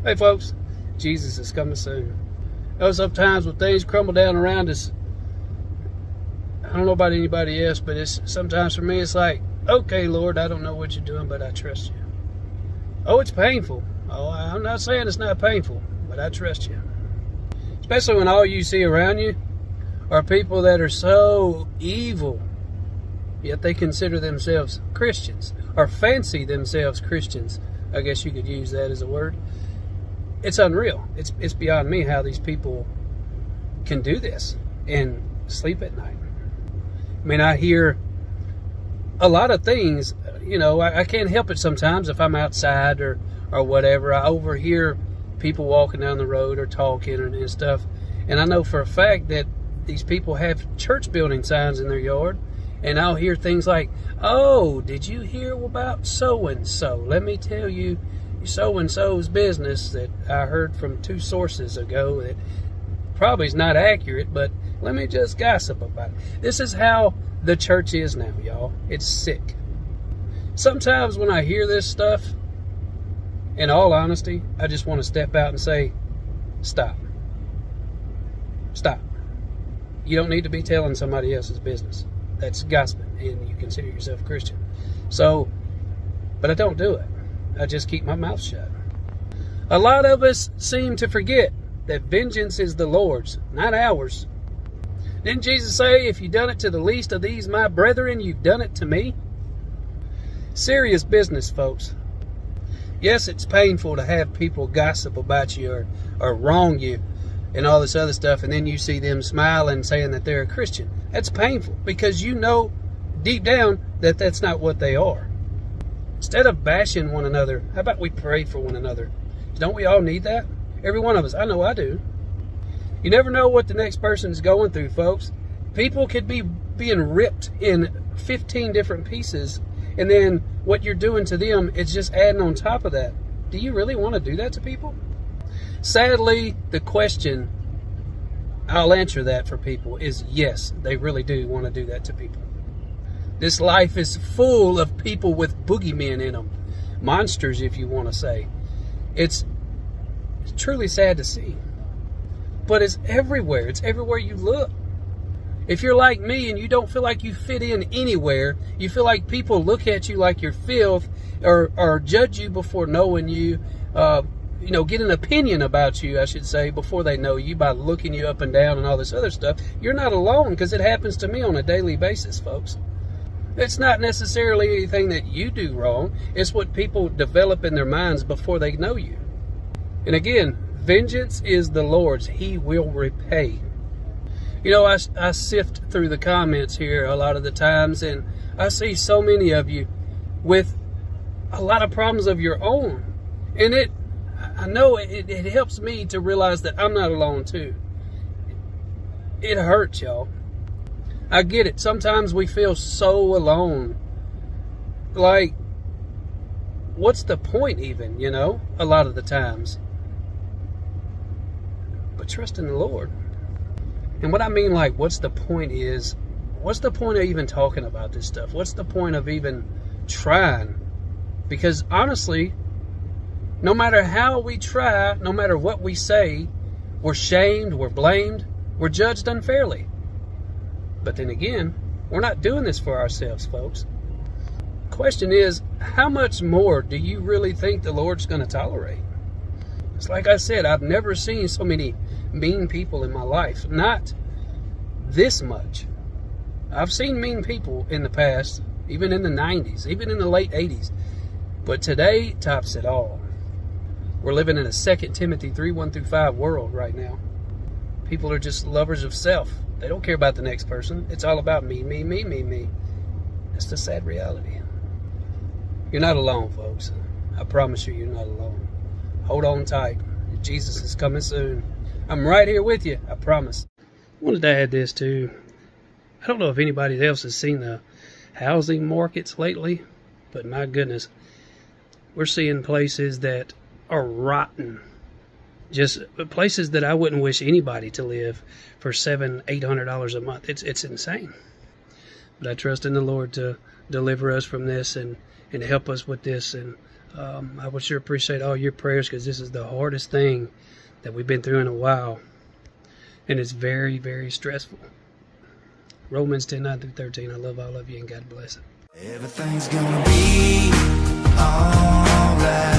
Hey folks, Jesus is coming soon. Sometimes when things crumble down around us, I don't know about anybody else, but it's sometimes for me it's like, okay Lord, I don't know what you're doing, but I trust you. Oh, it's painful. Oh, I'm not saying it's not painful, but I trust you. Especially when all you see around you are people that are so evil, yet they consider themselves Christians, or fancy themselves Christians. I guess you could use that as a word. It's unreal. It's beyond me how these people can do this and sleep at night. I mean, I hear a lot of things, you know, I can't help it sometimes if I'm outside or whatever. I overhear people walking down the road or talking and stuff. And I know for a fact that these people have church building signs in their yard. And I'll hear things like, oh, did you hear about so-and-so? Let me tell you so-and-so's business that I heard from 2 sources ago that probably is not accurate, but let me just gossip about it. This is how the church is now, y'all. It's sick. Sometimes when I hear this stuff, in all honesty, I just want to step out and say, stop. Stop. You don't need to be telling somebody else's business. That's gossiping, and you consider yourself a Christian. So, but I don't do it. I just keep my mouth shut. A lot of us seem to forget that vengeance is the Lord's, not ours. Didn't Jesus say, if you've done it to the least of these, my brethren, you've done it to me? Serious business, folks. Yes, it's painful to have people gossip about you or wrong you and all this other stuff, and then you see them smiling saying that they're a Christian. That's painful because you know deep down that that's not what they are. Instead of bashing one another, how about we pray for one another? Don't we all need that? Every one of us. I know I do. You never know what the next person's going through, folks. People could be being ripped in 15 different pieces, and then what you're doing to them is just adding on top of that. Do you really want to do that to people? Sadly, the question, I'll answer that for people, is yes, they really do want to do that to people. This life is full of people with boogeymen in them. Monsters, if you want to say. It's truly sad to see. But it's everywhere. It's everywhere you look. If you're like me and you don't feel like you fit in anywhere, you feel like people look at you like you're filth or judge you before knowing you, get an opinion about you, I should say, before they know you by looking you up and down and all this other stuff, you're not alone, because it happens to me on a daily basis, folks. It's not necessarily anything that you do wrong. It's what people develop in their minds before they know you. And again, vengeance is the Lord's. He will repay. You know, I sift through the comments here a lot of the times, and I see so many of you with a lot of problems of your own. And I know it helps me to realize that I'm not alone too. It hurts, y'all. I get it. Sometimes we feel so alone. Like, what's the point even, a lot of the times. But trust in the Lord. And what I mean, like, what's the point is, what's the point of even talking about this stuff? What's the point of even trying? Because honestly, no matter how we try, no matter what we say, we're shamed, we're blamed, we're judged unfairly. But then again, we're not doing this for ourselves, folks. The question is, how much more do you really think the Lord's going to tolerate? It's like I said, I've never seen so many mean people in my life. Not this much. I've seen mean people in the past, even in the 90s, even in the late 80s. But today tops it all. We're living in a 2 Timothy 3:1-5 world right now. People are just lovers of self. They don't care about the next person. It's all about me, me, me, me, me. That's the sad reality. You're not alone, folks. I promise you, you're not alone. Hold on tight. Jesus is coming soon. I'm right here with you, I promise. I wanted to add this too. I don't know if anybody else has seen the housing markets lately, but my goodness, we're seeing places that are rotten. Just places that I wouldn't wish anybody to live for $700-800 a month. It's insane. But I trust in the Lord to deliver us from this and help us with this. And I would sure appreciate all your prayers, because this is the hardest thing that we've been through in a while, and it's very, very stressful. Romans 10:9-13. I love all of you, and God bless it. Everything's gonna be alright.